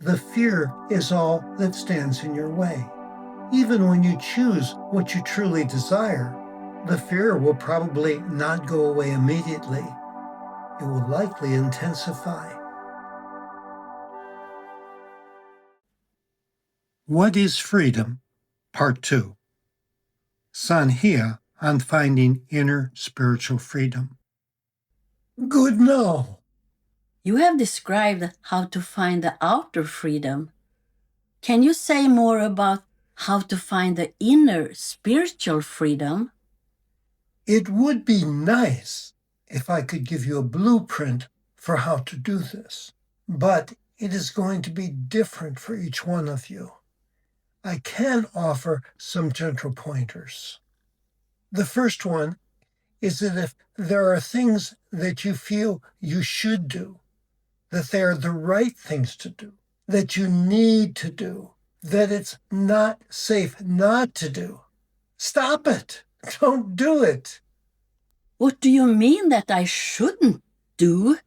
the fear is all that stands in your way. Even when you choose what you truly desire, the fear will probably not go away immediately. It will likely intensify. What is freedom? Part 2. Sanhia on finding inner spiritual freedom. Good now. You have described how to find the outer freedom. Can you say more about how to find the inner spiritual freedom? It would be nice if I could give you a blueprint for how to do this, but it is going to be different for each one of you. I can offer some gentle pointers. The first one is that if there are things that you feel you should do, that they are the right things to do, that you need to do, that it's not safe not to do, stop it. Don't do it. What do you mean that I shouldn't do?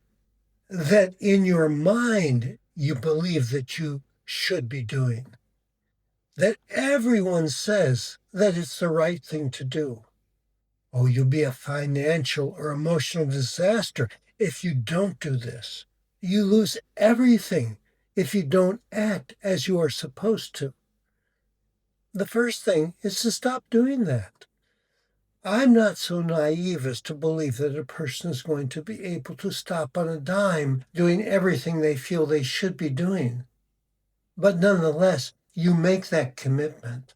That in your mind you believe that you should be doing. That everyone says that it's the right thing to do. Oh, you'll be a financial or emotional disaster if you don't do this. You lose everything if you don't act as you are supposed to. The first thing is to stop doing that. I'm not so naive as to believe that a person is going to be able to stop on a dime doing everything they feel they should be doing. But nonetheless, you make that commitment.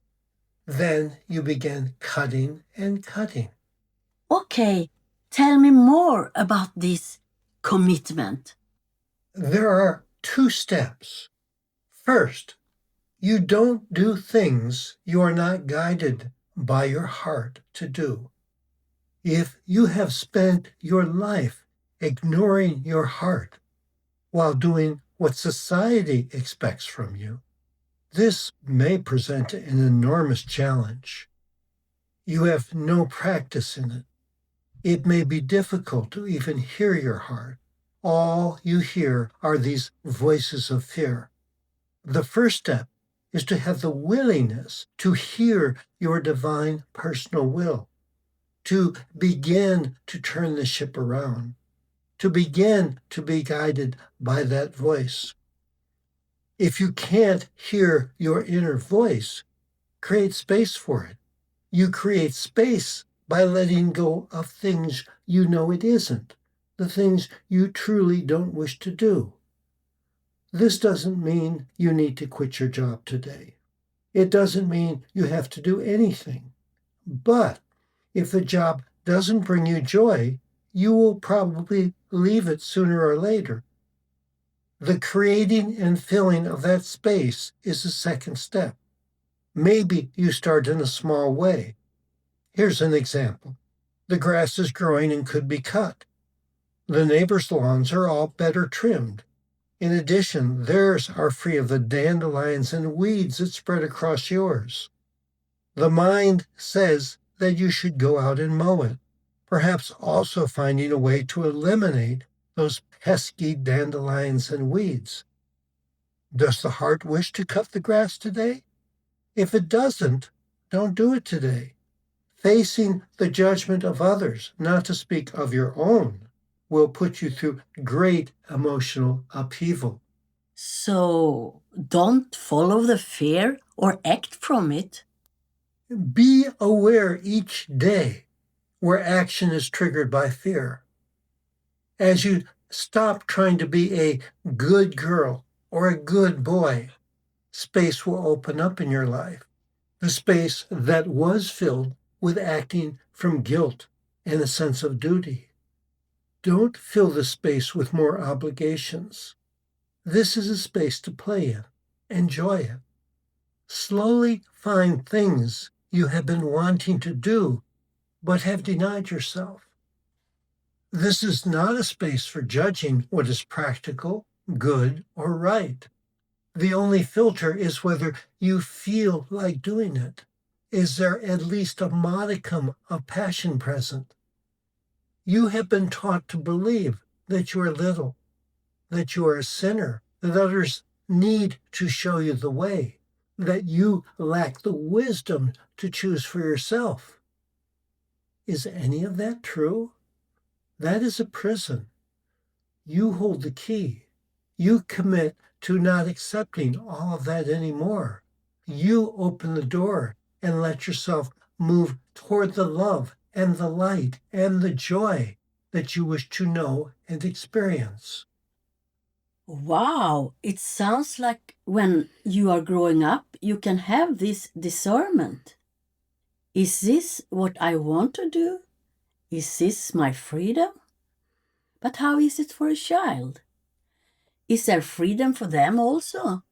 Then you begin cutting and cutting. Okay, tell me more about this commitment. There are 2 steps. First, you don't do things you are not guided by your heart to do. If you have spent your life ignoring your heart while doing what society expects from you, this may present an enormous challenge. You have no practice in it. It may be difficult to even hear your heart. All you hear are these voices of fear. The first step is to have the willingness to hear your divine personal will, to begin to turn the ship around, to begin to be guided by that voice. If you can't hear your inner voice, create space for it. You create space by letting go of things you know it isn't, the things you truly don't wish to do. This doesn't mean you need to quit your job today. It doesn't mean you have to do anything. But if the job doesn't bring you joy, you will probably leave it sooner or later. The creating and filling of that space is the second step. Maybe you start in a small way. Here's an example. The grass is growing and could be cut. The neighbors' lawns are all better trimmed. In addition, theirs are free of the dandelions and weeds that spread across yours. The mind says that you should go out and mow it, perhaps also finding a way to eliminate those pesky dandelions and weeds. Does the heart wish to cut the grass today? If it doesn't, don't do it today. Facing the judgment of others, not to speak of your own, will put you through great emotional upheaval. So, don't follow the fear or act from it. Be aware each day where action is triggered by fear. As you stop trying to be a good girl or a good boy, space will open up in your life. The space that was filled with acting from guilt and a sense of duty. Don't fill the space with more obligations. This is a space to play in. Enjoy it. Slowly find things you have been wanting to do, but have denied yourself. This is not a space for judging what is practical, good, or right. The only filter is whether you feel like doing it. Is there at least a modicum of passion present? You have been taught to believe that you are little, that you are a sinner, that others need to show you the way, that you lack the wisdom to choose for yourself. Is any of that true? That is a prison. You hold the key. You commit to not accepting all of that anymore. You open the door and let yourself move toward the love and the light and the joy that you wish to know and experience. Wow, it sounds like when you are growing up, you can have this discernment. Is this what I want to do? Is this my freedom? But how is it for a child? Is there freedom for them also?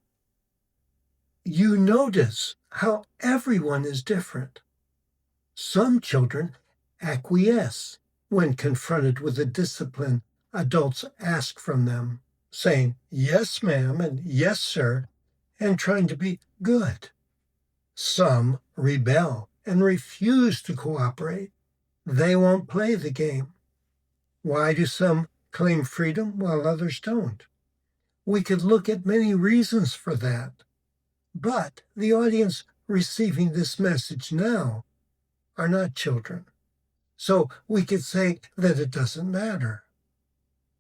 You notice how everyone is different. Some children acquiesce when confronted with the discipline adults ask from them, saying, "Yes, ma'am," and "Yes, sir," and trying to be good. Some rebel and refuse to cooperate. They won't play the game. Why do some claim freedom while others don't? We could look at many reasons for that, but the audience receiving this message now are not children. So we could say that it doesn't matter.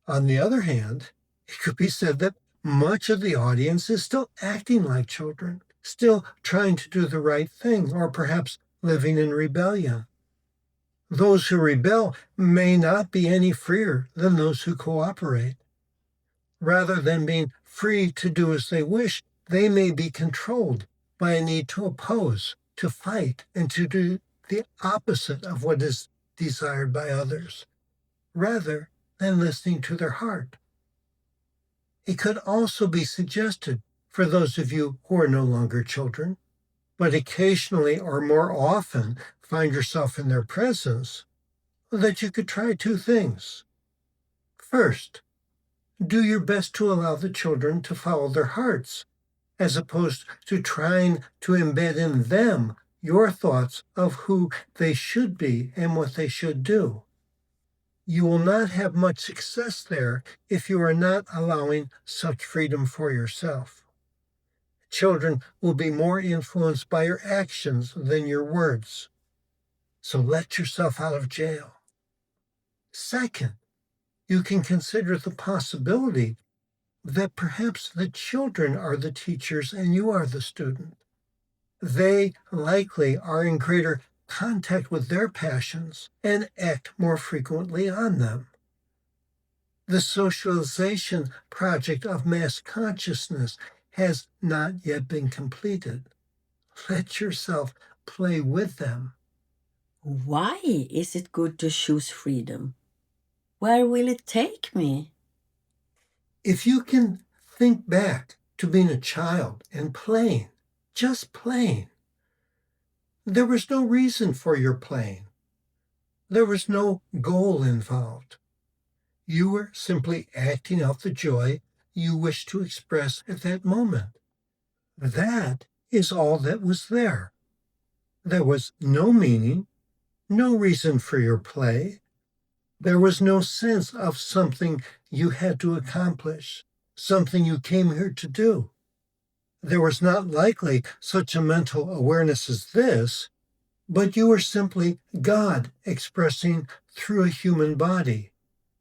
On the other hand, it could be said that much of the audience is still acting like children, still trying to do the right thing, or perhaps living in rebellion. Those who rebel may not be any freer than those who cooperate. Rather than being free to do as they wish, they may be controlled by a need to oppose, to fight, and to do the opposite of what is desired by others, rather than listening to their heart. It could also be suggested for those of you who are no longer children, but occasionally or more often find yourself in their presence, that you could try two things. First, do your best to allow the children to follow their hearts, as opposed to trying to embed in them your thoughts of who they should be and what they should do. You will not have much success there if you are not allowing such freedom for yourself. Children will be more influenced by your actions than your words. So let yourself out of jail. Second, you can consider the possibility that perhaps the children are the teachers and you are the student. They likely are in greater contact with their passions and act more frequently on them. The socialization project of mass consciousness has not yet been completed. Let yourself play with them. Why is it good to choose freedom? Where will it take me? If you can think back to being a child and playing, just playing, there was no reason for your playing. There was no goal involved. You were simply acting out the joy you wished to express at that moment. That is all that was there. There was no meaning, no reason for your play. There was no sense of something you had to accomplish, something you came here to do. There was not likely such a mental awareness as this, but you were simply God expressing through a human body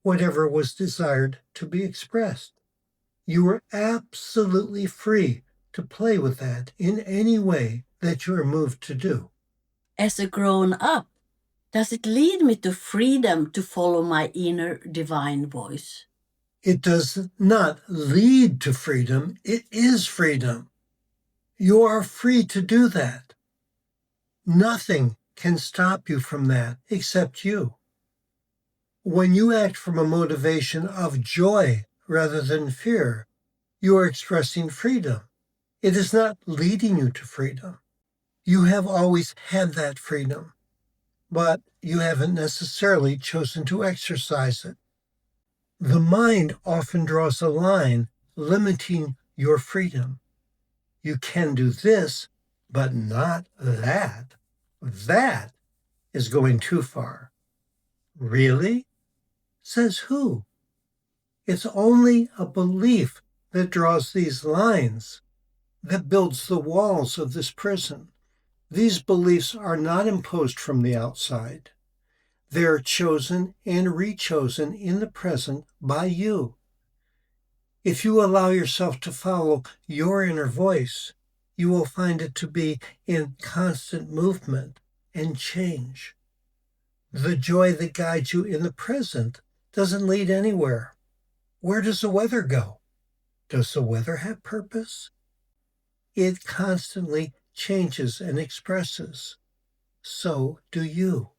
whatever was desired to be expressed. You were absolutely free to play with that in any way that you are moved to do. As a grown up, does it lead me to freedom to follow my inner divine voice? It does not lead to freedom, it is freedom. You are free to do that. Nothing can stop you from that except you. When you act from a motivation of joy rather than fear, you are expressing freedom. It is not leading you to freedom. You have always had that freedom, but you haven't necessarily chosen to exercise it. The mind often draws a line limiting your freedom. You can do this, but not that. That is going too far. Really? Says who? It's only a belief that draws these lines, that builds the walls of this prison. These beliefs are not imposed from the outside. They are chosen and rechosen in the present by you. If you allow yourself to follow your inner voice, you will find it to be in constant movement and change. The joy that guides you in the present doesn't lead anywhere. Where does the weather go? Does the weather have purpose? It constantly changes and expresses. So do you.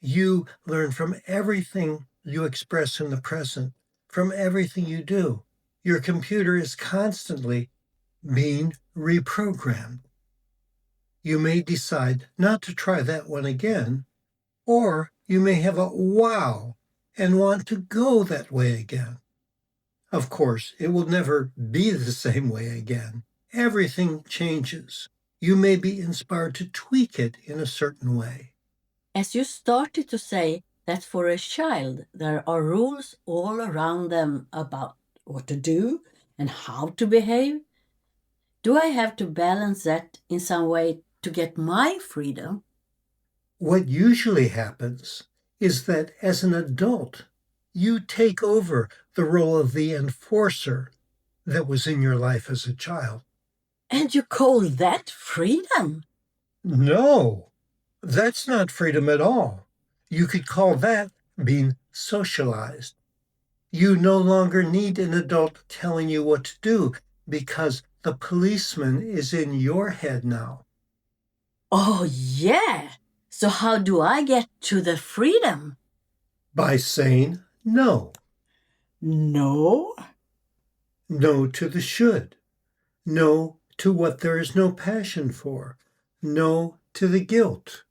You learn from everything you express in the present, from everything you do. Your computer is constantly being reprogrammed. You may decide not to try that one again, or you may have a wow and want to go that way again. Of course, it will never be the same way again. Everything changes. You may be inspired to tweak it in a certain way. As you started to say that for a child, there are rules all around them about what to do and how to behave. Do I have to balance that in some way to get my freedom? What usually happens is that as an adult, you take over the role of the enforcer that was in your life as a child. And you call that freedom? No, that's not freedom at all. You could call that being socialized. You no longer need an adult telling you what to do because the policeman is in your head now. Oh, yeah. So how do I get to the freedom? By saying no. No. No to the should. No to what there is no passion for. No to the guilt.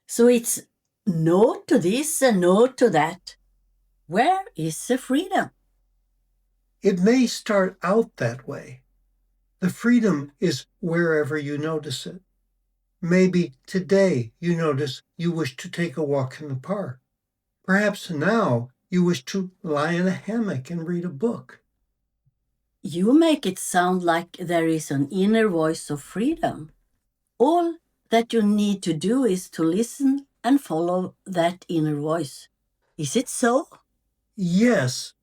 So it's no to this and no to that. Where is the freedom? It may start out that way. The freedom is wherever you notice it. Maybe today you notice you wish to take a walk in the park. Perhaps now you wish to lie in a hammock and read a book. You make it sound like there is an inner voice of freedom. All that you need to do is to listen and follow that inner voice. Is it so? Yes,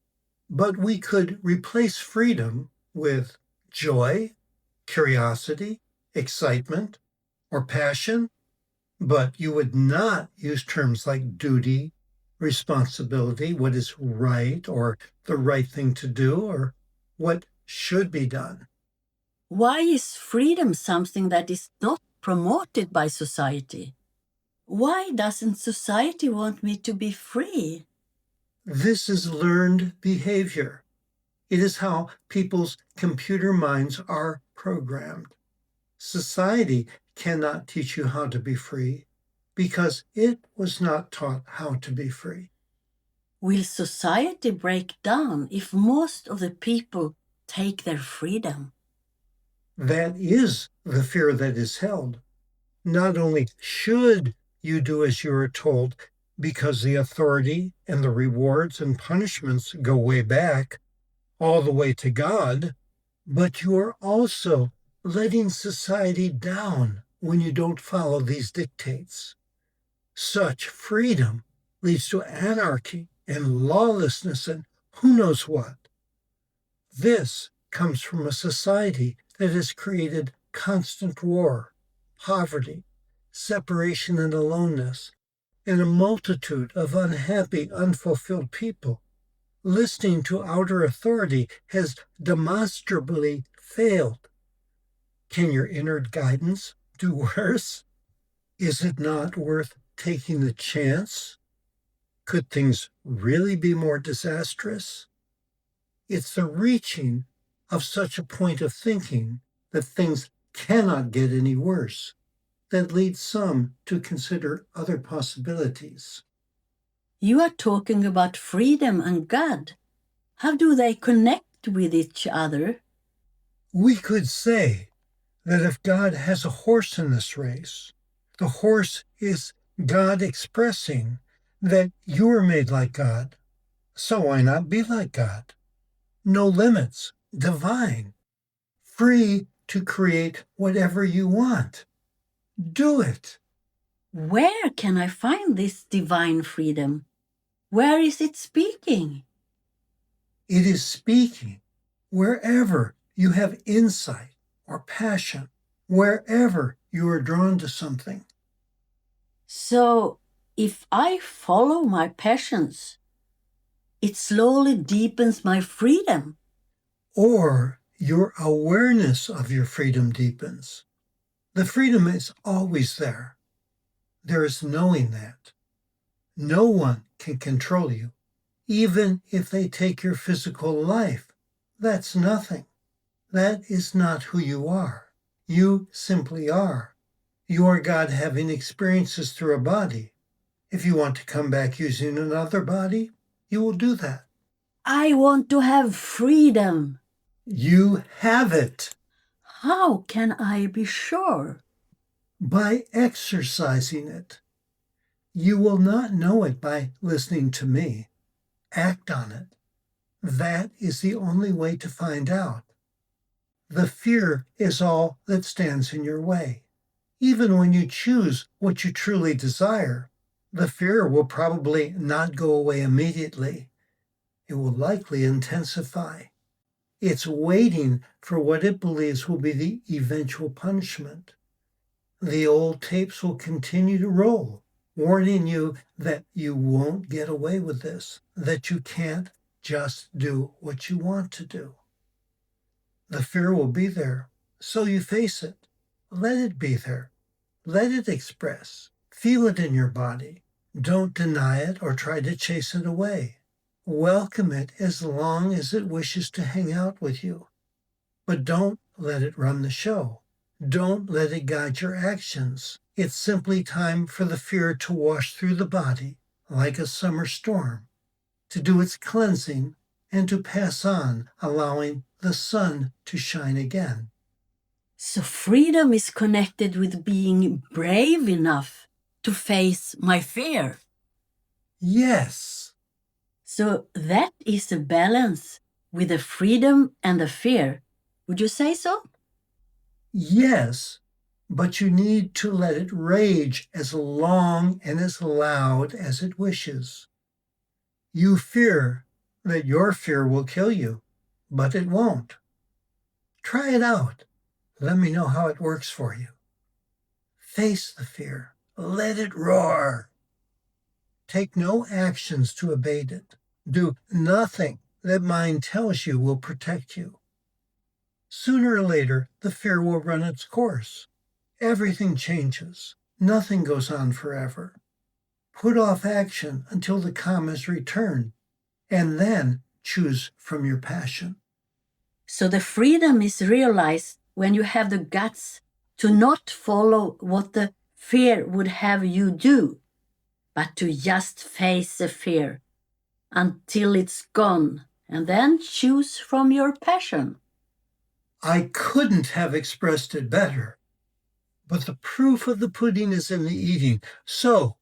but we could replace freedom with joy, curiosity, excitement, or passion, but you would not use terms like duty, responsibility, what is right, or the right thing to do, or what should be done. Why is freedom something that is not promoted by society? Why doesn't society want me to be free? This is learned behavior. It is how people's computer minds are programmed. Society cannot teach you how to be free because it was not taught how to be free. Will society break down if most of the people take their freedom? That is the fear that is held. Not only should you do as you are told because the authority and the rewards and punishments go way back, all the way to God, but you are also letting society down when you don't follow these dictates. Such freedom leads to anarchy and lawlessness and who knows what. This comes from a society that has created constant war, poverty, separation and aloneness, and a multitude of unhappy, unfulfilled people. Listening to outer authority has demonstrably failed. Can your inner guidance do worse? Is it not worth taking the chance? Could things really be more disastrous? It's the reaching of such a point of thinking that things cannot get any worse that leads some to consider other possibilities. You are talking about freedom and God. How do they connect with each other? We could say that if God has a horse in this race, the horse is God expressing that you are made like God. So why not be like God? No limits, divine, free to create whatever you want. Do it. Where can I find this divine freedom? Where is it speaking? It is speaking wherever you have insight or passion, wherever you are drawn to something. So, if I follow my passions, it slowly deepens my freedom. Or your awareness of your freedom deepens. The freedom is always there. There is knowing that. No one can control you, even if they take your physical life. That's nothing. That is not who you are. You simply are. You are God having experiences through a body. If you want to come back using another body, you will do that. I want to have freedom. You have it. How can I be sure? By exercising it. You will not know it by listening to me. Act on it. That is the only way to find out. The fear is all that stands in your way. Even when you choose what you truly desire, the fear will probably not go away immediately. It will likely intensify. It's waiting for what it believes will be the eventual punishment. The old tapes will continue to roll, warning you that you won't get away with this, that you can't just do what you want to do. The fear will be there, so you face it. Let it be there. Let it express. Feel it in your body. Don't deny it or try to chase it away. Welcome it as long as it wishes to hang out with you. But don't let it run the show. Don't let it guide your actions. It's simply time for the fear to wash through the body like a summer storm, to do its cleansing and to pass on, allowing the sun to shine again. So, freedom is connected with being brave enough to face my fear. Yes. So, that is a balance with the freedom and the fear. Would you say so? Yes, but you need to let it rage as long and as loud as it wishes. You fear that your fear will kill you, but it won't. Try it out. Let me know how it works for you. Face the fear. Let it roar. Take no actions to abate it. Do nothing that mind tells you will protect you. Sooner or later, the fear will run its course. Everything changes. Nothing goes on forever. Put off action until the calm is returned, and then choose from your passion. So, the freedom is realized when you have the guts to not follow what the fear would have you do, but to just face the fear until it's gone and then choose from your passion. I couldn't have expressed it better, but the proof of the pudding is in the eating. So,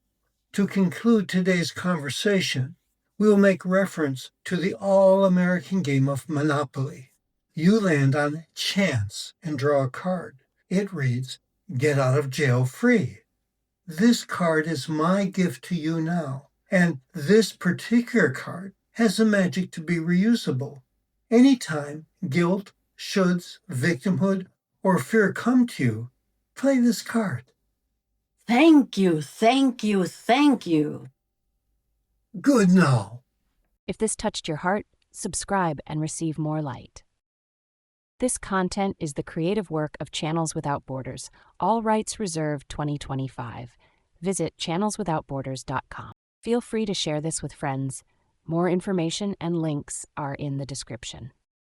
to conclude today's conversation, we will make reference to the all-American game of Monopoly. You land on chance and draw a card. It reads, "Get out of jail free." This card is my gift to you now, and this particular card has the magic to be reusable. Anytime guilt, shoulds, victimhood, or fear come to you, play this card. Thank you, thank you, thank you. Good now. If this touched your heart, subscribe and receive more light. This content is the creative work of Channels Without Borders, all rights reserved 2025. Visit channelswithoutborders.com. Feel free to share this with friends. More information and links are in the description.